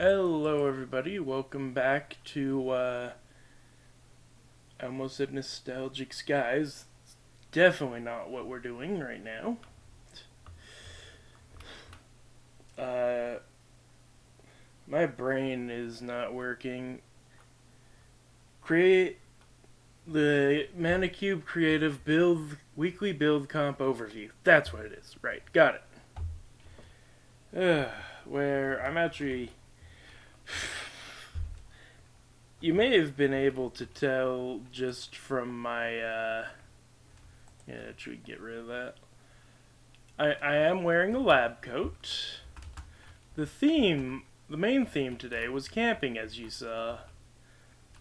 Hello, everybody. Welcome back to, I almost said Nostalgic Skies. It's definitely not what we're doing right now. Uh, my brain is not working. Create the Manacube Creative Build Weekly Build Comp Overview. That's what it is. Right, got it. Where I'm actually you may have been able to tell just from my yeah, should we get rid of that? I am wearing a lab coat. The main theme today was camping, as you saw.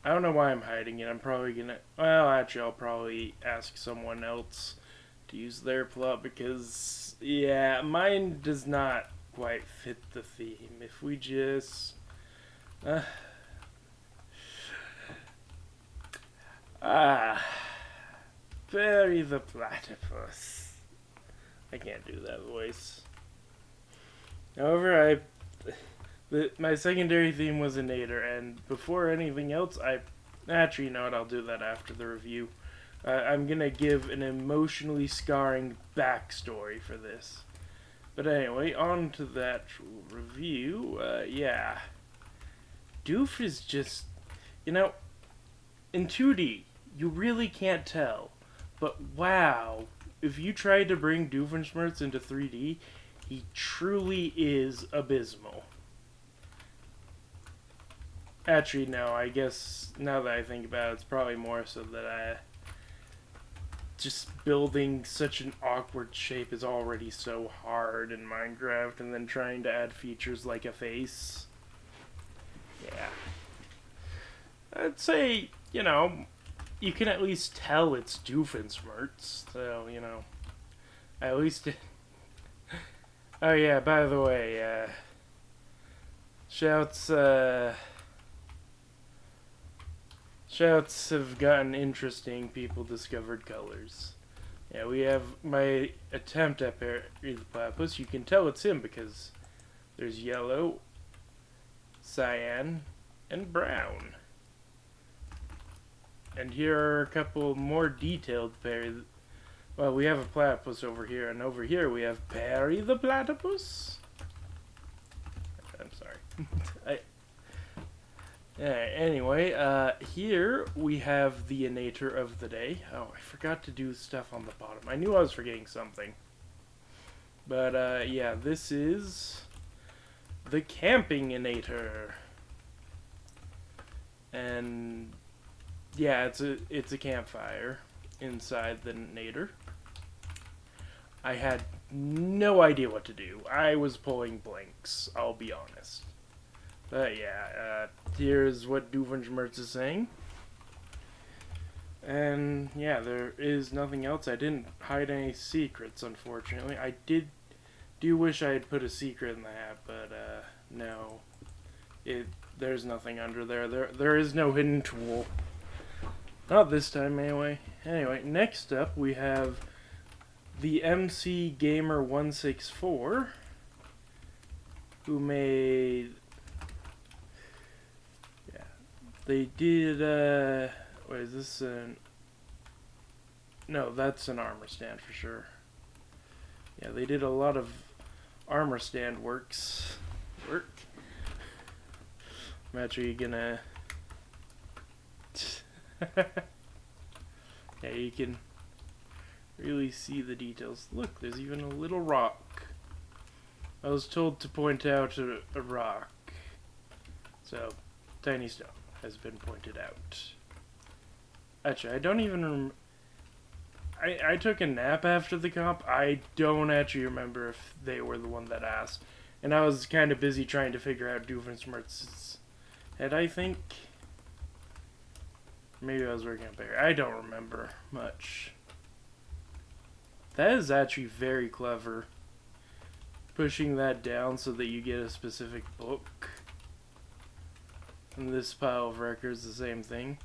I don't know why I'm hiding it. I'm probably gonna, well, actually, I'll probably ask someone else to use their plot because, yeah, mine does not quite fit the theme. If we just, uh, ah, bury the platypus. I can't do that voice. However, my secondary theme was a nader, and before anything else, actually, you know what? I'll do that after the review. I'm gonna give an emotionally scarring backstory for this. But anyway, on to the actual review. Yeah, Doof is just, you know, in 2D, you really can't tell. But wow, if you tried to bring Doofenshmirtz into 3D, he truly is abysmal. Actually, no, I guess now that I think about it, it's probably more so that I just building such an awkward shape is already so hard in Minecraft, and then trying to add features like a face. Yeah. I'd say, you know, you can at least tell it's Doofenshmirtz, so, you know, at least. Oh, yeah, by the way, shouts, Shouts have gotten interesting. People discovered colors. Yeah, we have my attempt at Perry the Platypus. You can tell it's him because there's yellow, cyan, and brown. And here are a couple more detailed Perry. Well, we have a platypus over here, and over here we have Perry the Platypus. I'm sorry. Anyway, here we have the innator of the day. Oh, I forgot to do stuff on the bottom. I knew I was forgetting something. But, yeah, this is the camping innator. And, yeah, it's a campfire inside the innator. I had no idea what to do. I was pulling blanks, I'll be honest. But yeah, here's what Doofenshmirtz is saying. And yeah, there is nothing else. I didn't hide any secrets, unfortunately. I do wish I had put a secret in the hat, but no. There's nothing under there. There is no hidden tool. Not this time, anyway. Anyway, next up we have the MC Gamer 164, who made. They did, wait, is this no, that's an armor stand for sure. Yeah, they did a lot of armor stand work. I'm actually gonna, yeah, you can really see the details. Look, there's even a little rock. I was told to point out a rock. So, tiny stone has been pointed out. Actually, I don't even I took a nap after the comp. I don't actually remember if they were the one that asked. And I was kind of busy trying to figure out Doofenshmirtz's head, I think. Maybe I was working up there. I don't remember much. That is actually very clever. Pushing that down so that you get a specific book. And this pile of records, the same thing.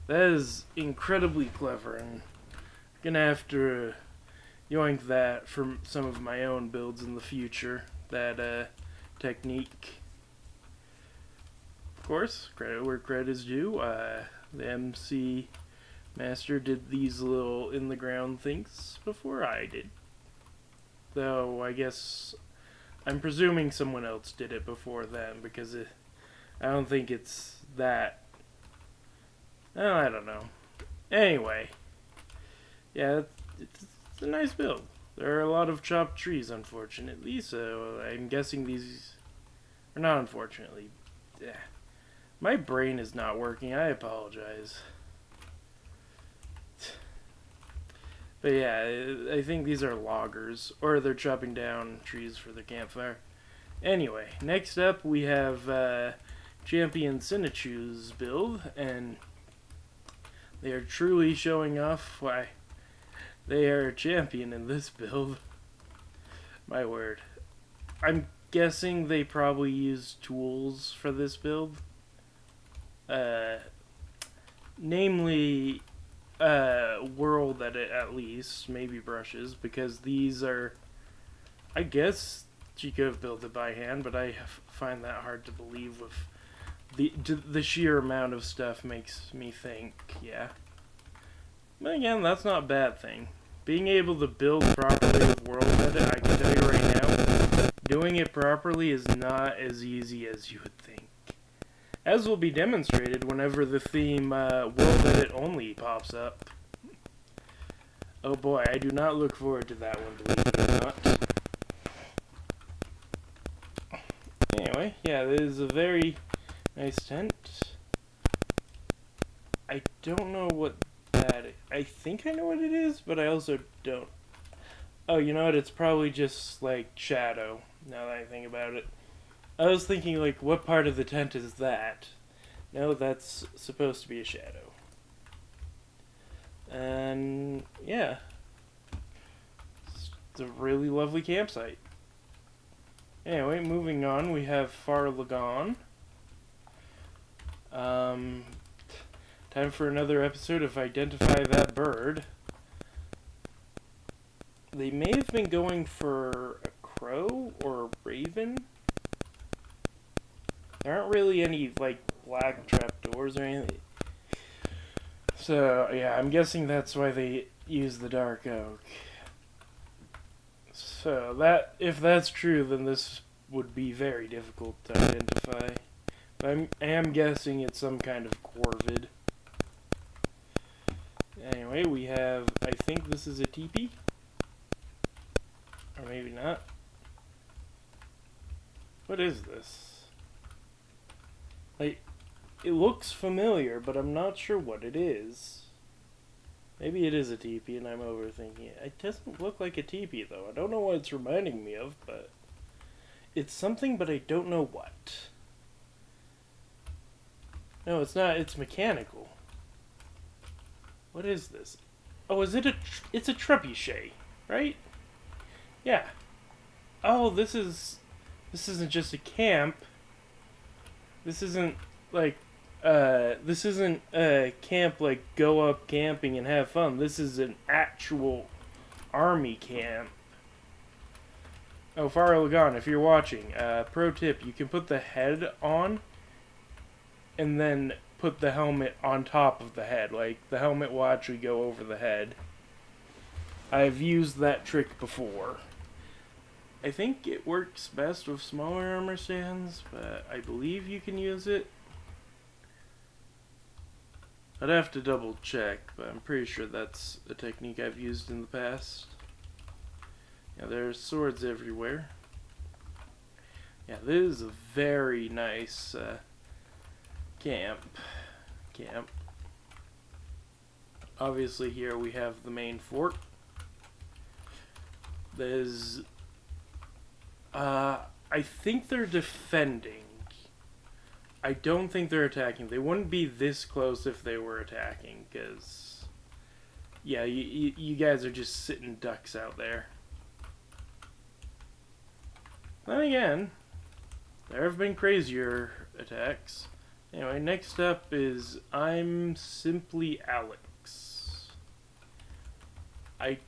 That is incredibly clever, and I'm gonna have to yoink that from some of my own builds in the future. That technique. course, credit where credit is due. The MC Master did these little in-the-ground things before I did. Though, I guess, I'm presuming someone else did it before them, because I don't think it's that. Oh, I don't know. Anyway, yeah, it's a nice build. There are a lot of chopped trees, unfortunately, so I'm guessing these... Or not unfortunately. Yeah. My brain is not working, I apologize. But yeah, I think these are loggers, or they're chopping down trees for the campfire. Anyway, next up we have Champion Sinachu's build, and they are truly showing off why they are a champion in this build. My word. I'm guessing they probably use tools for this build. Namely, world at least, maybe brushes, because these are, I guess she could have built it by hand, but I find that hard to believe with the sheer amount of stuff makes me think, yeah. But again, that's not a bad thing. Being able to build properly with world edit, I can tell you right now, doing it properly is not as easy as you would think. As will be demonstrated whenever the theme World Edit Only pops up. Oh boy, I do not look forward to that one, believe it or not. Anyway, yeah, this is a very nice tent. I don't know what that is. I think I know what it is, but I also don't. Oh, you know what? It's probably just, like, shadow, now that I think about it. I was thinking, like, what part of the tent is that? No, that's supposed to be a shadow. And, yeah. It's a really lovely campsite. Anyway, moving on, we have Far Lagoon. Time for another episode of Identify That Bird. They may have been going for a crow or a raven. There aren't really any, like, black trapdoors or anything. So, yeah, I'm guessing that's why they use the dark oak. So, if that's true, then this would be very difficult to identify. But I am guessing it's some kind of corvid. Anyway, we have, I think this is a teepee. Or maybe not. What is this? Like, it looks familiar, but I'm not sure what it is. Maybe it is a teepee and I'm overthinking it. It doesn't look like a teepee, though. I don't know what it's reminding me of, but it's something, but I don't know what. No, it's not. It's mechanical. What is this? Oh, is it it's a trebuchet, right? Yeah. Oh, this isn't just a camp. This isn't like this isn't a camp like go up camping and have fun. This is an actual army camp. Oh, Far Lagoon, if you're watching, pro tip, you can put the head on and then put the helmet on top of the head. Like, the helmet will actually go over the head. I've used that trick before. I think it works best with smaller armor stands, but I believe you can use it. I'd have to double check, but I'm pretty sure that's a technique I've used in the past. Yeah, there's swords everywhere. Yeah, this is a very nice camp. Obviously here we have the main fort. There's I think they're defending. I don't think they're attacking. They wouldn't be this close if they were attacking, because, yeah, you guys are just sitting ducks out there. Then again, there have been crazier attacks. Anyway, next up is I'm Simply Alex. I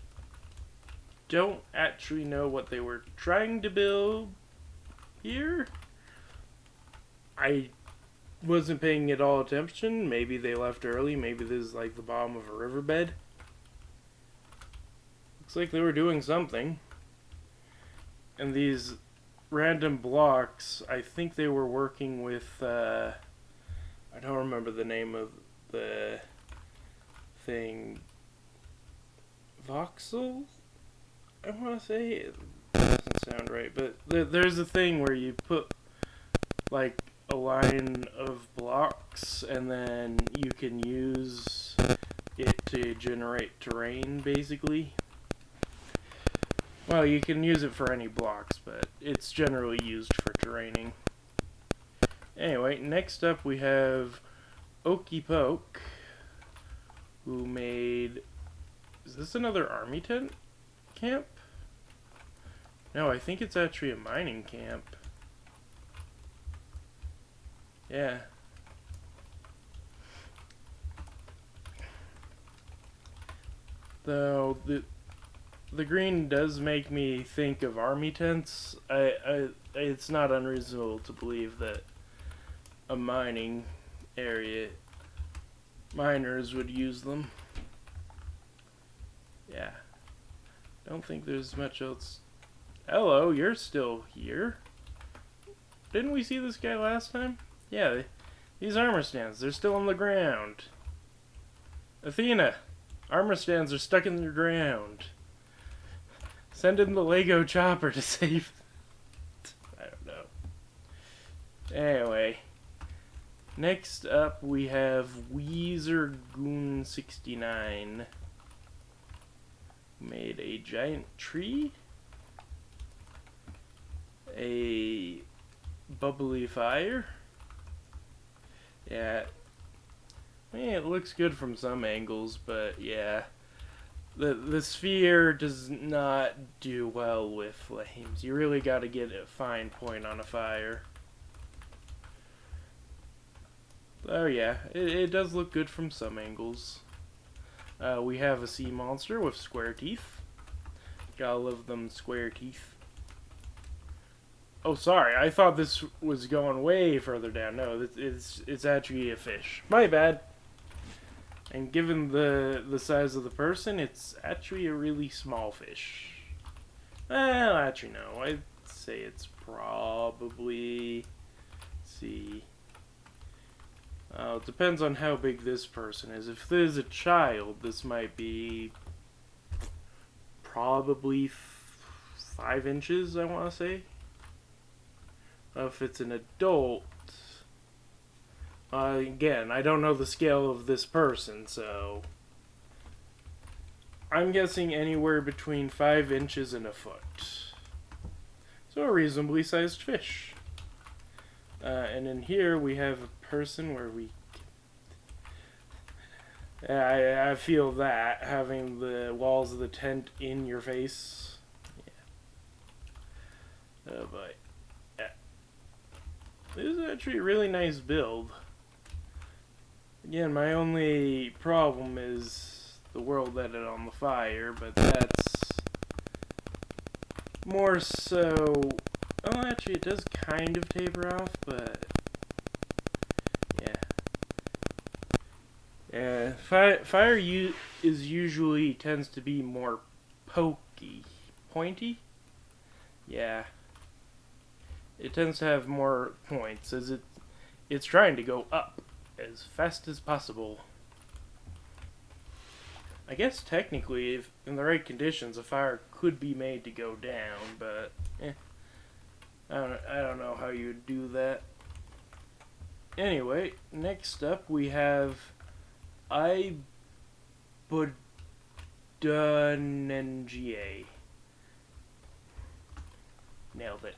don't actually know what they were trying to build here. I wasn't paying it all attention. Maybe they left early. Maybe this is like the bottom of a riverbed. Looks like they were doing something. And these random blocks, I think they were working with, I don't remember the name of the thing. Voxel? I want to say it doesn't sound right, but there's a thing where you put like a line of blocks and then you can use it to generate terrain, basically. Well, you can use it for any blocks, but it's generally used for terraining. Anyway, next up we have Okey Poke, who made... Is this another army tent camp? No, I think it's actually a mining camp. Yeah. Though the green does make me think of army tents. It's not unreasonable to believe that a mining area, miners would use them. Yeah. Don't think there's much else. Hello, you're still here. Didn't we see this guy last time? Yeah, these armor stands, they're still on the ground. Athena, armor stands are stuck in the ground. Send in the Lego chopper to save... I don't know. Anyway. Next up we have Weezer Goon 69. Made a giant tree. A bubbly fire. Yeah. I mean, it looks good from some angles, but yeah. The sphere does not do well with flames. You really got to get a fine point on a fire. Oh yeah, it does look good from some angles. We have a sea monster with square teeth. Gotta love them square teeth. Oh, sorry, I thought this was going way further down. No, it's actually a fish. My bad. And given the size of the person, it's actually a really small fish. Well, actually no, I'd say it's probably... Let's see... it depends on how big this person is. If there's a child, this might be probably 5 inches, I want to say. If it's an adult, again, I don't know the scale of this person, so I'm guessing anywhere between 5 inches and a foot. So a reasonably sized fish. And in here we have a person where we... I feel that, having the walls of the tent in your face. Yeah. Oh boy. Yeah. This is actually a really nice build. Again, my only problem is the world edit on the fire, but that's more so... Oh, actually, it does kind of taper off, but... Yeah. Fire is usually tends to be more pointy? Yeah. It tends to have more points, as it's trying to go up as fast as possible. I guess technically, if in the right conditions, a fire could be made to go down, but I don't know how you would do that. Anyway, next up we have Ibudunenga. Nailed it.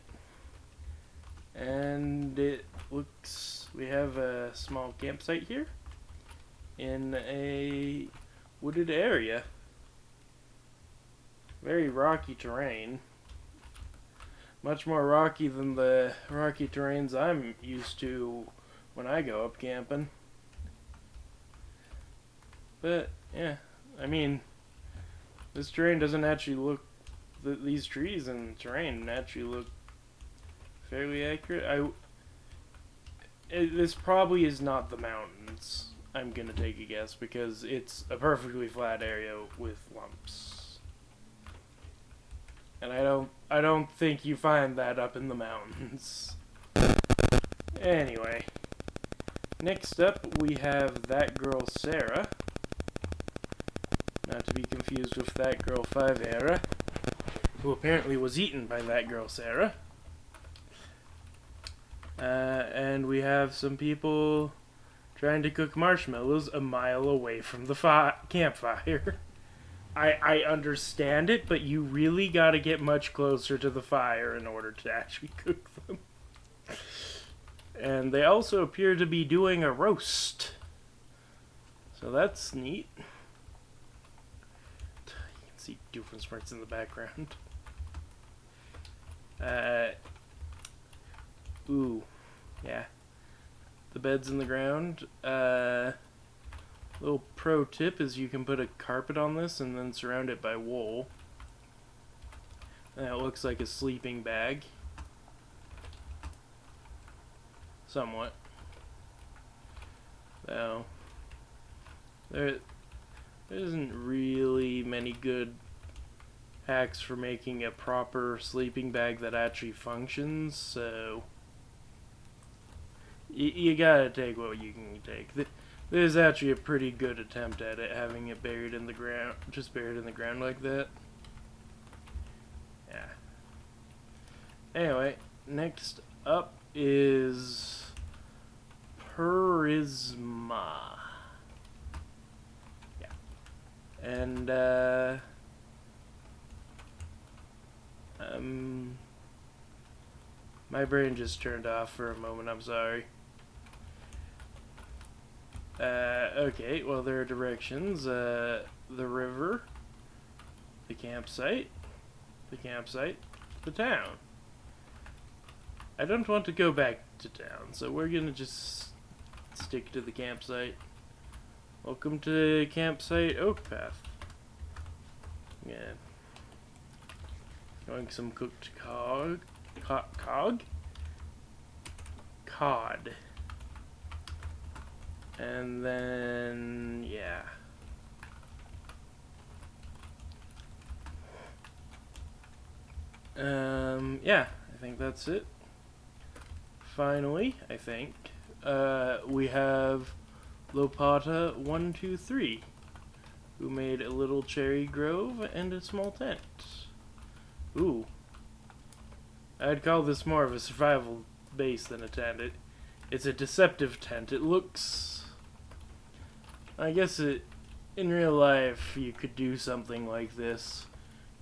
And it looks... We have a small campsite here in a wooded area. Very rocky terrain. Much more rocky than the rocky terrains I'm used to when I go up camping. But, yeah, I mean, this terrain doesn't actually look... These trees and terrain actually look fairly accurate. This probably is not the mountains. I'm gonna take a guess because it's a perfectly flat area with lumps. And I don't think you find that up in the mountains. Anyway, next up we have that girl Sarah. Not to be confused with that girl Five-Era, who apparently was eaten by that girl Sarah. And we have some people trying to cook marshmallows a mile away from the campfire. I understand it, but you really gotta get much closer to the fire in order to actually cook them. And they also appear to be doing a roast. So that's neat. You can see Doofenshmirtz in the background. Ooh. Yeah. The bed's in the ground. Little pro tip is you can put a carpet on this and then surround it by wool. And it looks like a sleeping bag. Somewhat. So, there isn't really many good hacks for making a proper sleeping bag that actually functions, so you gotta take what you can take. This is actually a pretty good attempt at it, having it buried in the ground, just buried in the ground like that. Yeah. Anyway, next up is Charisma. Yeah. And, my brain just turned off for a moment, I'm sorry. Okay, well, there are directions. The river, the campsite, the town. I don't want to go back to town, so we're gonna just stick to the campsite. Welcome to campsite Oak Path. Yeah. Going some cooked cod. And then, yeah. Yeah, I think that's it. Finally, I think, we have Lopata123, who made a little cherry grove and a small tent. Ooh. I'd call this more of a survival base than a tent. It's a deceptive tent. It looks... I guess in real life you could do something like this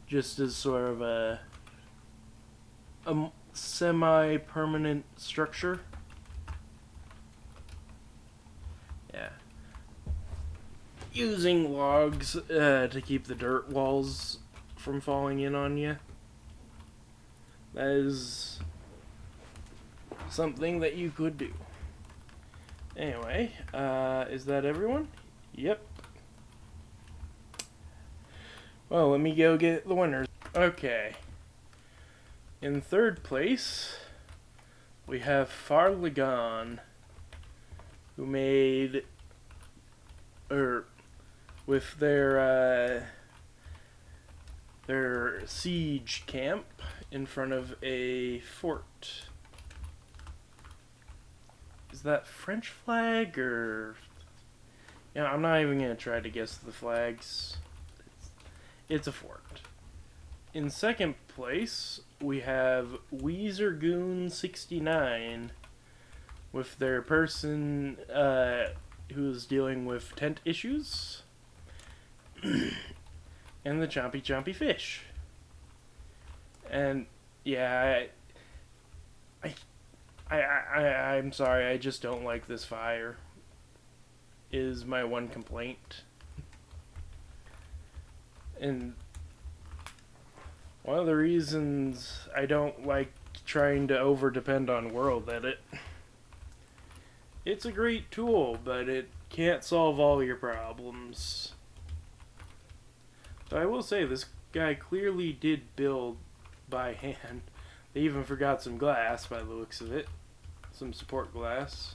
just as sort of a semi-permanent structure. Yeah. Using logs to keep the dirt walls from falling in on you. That is something that you could do. Anyway, is that everyone? Yep. Well, let me go get the winners. Okay. In third place, we have Farlagon, who made, with their siege camp in front of a fort. Is that French flag or... Yeah, I'm not even gonna try to guess the flags. It's a fort. In second place, we have Weezergoon69 with their person who's dealing with tent issues. And the Chompy Fish. And yeah, I'm sorry, I just don't like this fire. Is my one complaint. And one of the reasons I don't like trying to over depend on World Edit. It's a great tool, but it can't solve all your problems. So I will say, this guy clearly did build by hand. They even forgot some glass by the looks of it. some support glass.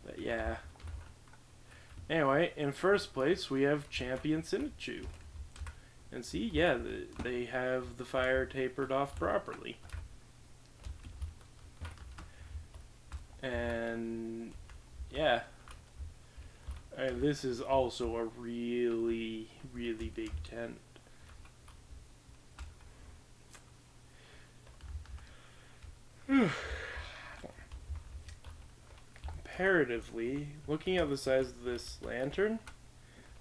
But yeah. Anyway, in first place, we have Champion Sinichu. And see, yeah, they have the fire tapered off properly. And yeah, this is also a really, really big tent. Comparatively, looking at the size of this lantern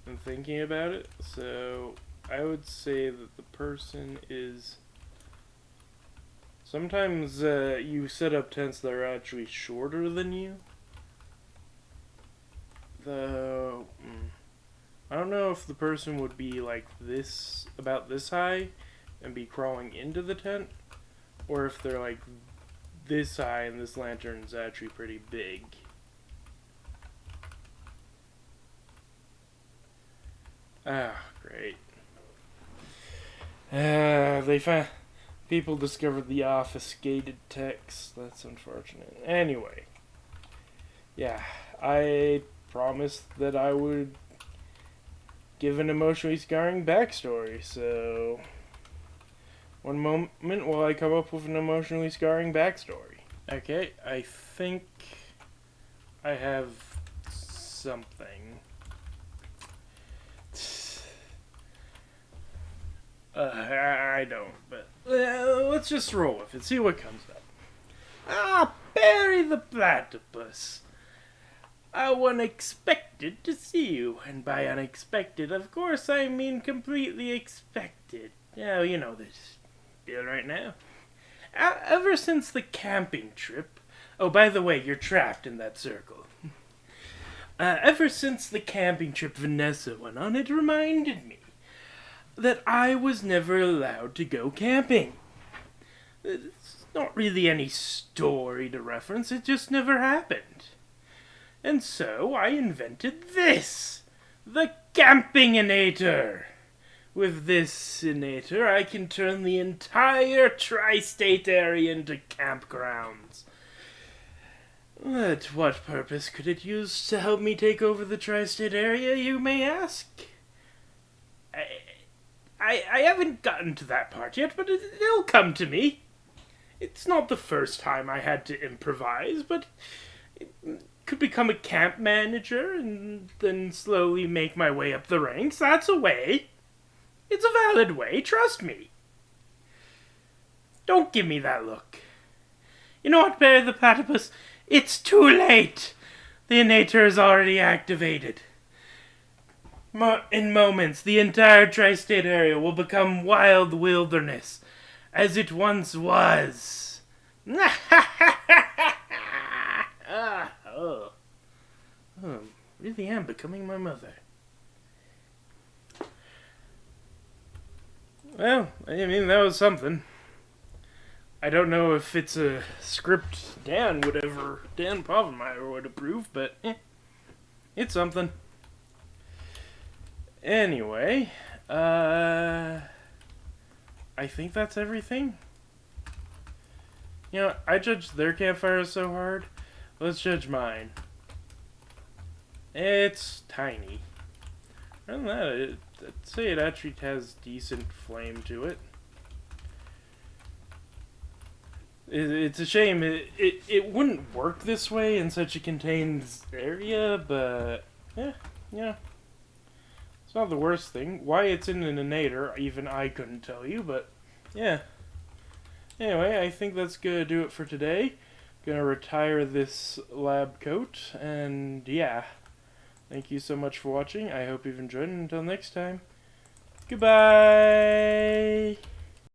and thinking about it, so I would say that the person is... Sometimes you set up tents that are actually shorter than you. Though, I don't know if the person would be like this, about this high, and be crawling into the tent, or if they're like this high and this lantern's actually pretty big. Ah, great. People discovered the obfuscated text. That's unfortunate. Anyway, yeah, I promised that I would give an emotionally scarring backstory, so one moment while I come up with an emotionally scarring backstory. Okay, I think I have something. I don't, but let's just roll with it, see what comes up. Ah, Barry the Platypus. I unexpected to see you, and by unexpected, of course, I mean completely expected. Oh, you know this deal right now. Ever since the camping trip... Oh, by the way, you're trapped in that circle. Ever since the camping trip Vanessa went on, it reminded me that I was never allowed to go camping. It's not really any story to reference, it just never happened. And so I invented this, the Campinginator. With this inator, I can turn the entire tri-state area into campgrounds. But what purpose could it use to help me take over the tri-state area, you may ask? I haven't gotten to that part yet, but it'll come to me. It's not the first time I had to improvise, but it could become a camp manager and then slowly make my way up the ranks. That's a way. It's a valid way, trust me. Don't give me that look. You know what, Barry the Platypus? It's too late. The inator is already activated. In moments, the entire tri-state area will become wild wilderness, as it once was. Really am becoming my mother. Well, I mean, that was something. I don't know if it's a script Dan Povenmire would approve, but it's something. Anyway, I think that's everything. You know, I judged their campfire so hard. Let's judge mine. It's tiny. Other than that, I'd say it actually has decent flame to it. It's a shame. It wouldn't work this way in such a contained area, but yeah. It's not the worst thing. Why it's in an inator, even I couldn't tell you, but yeah. Anyway, I think that's gonna do it for today. Gonna retire this lab coat, and yeah. Thank you so much for watching. I hope you've enjoyed, and until next time, goodbye!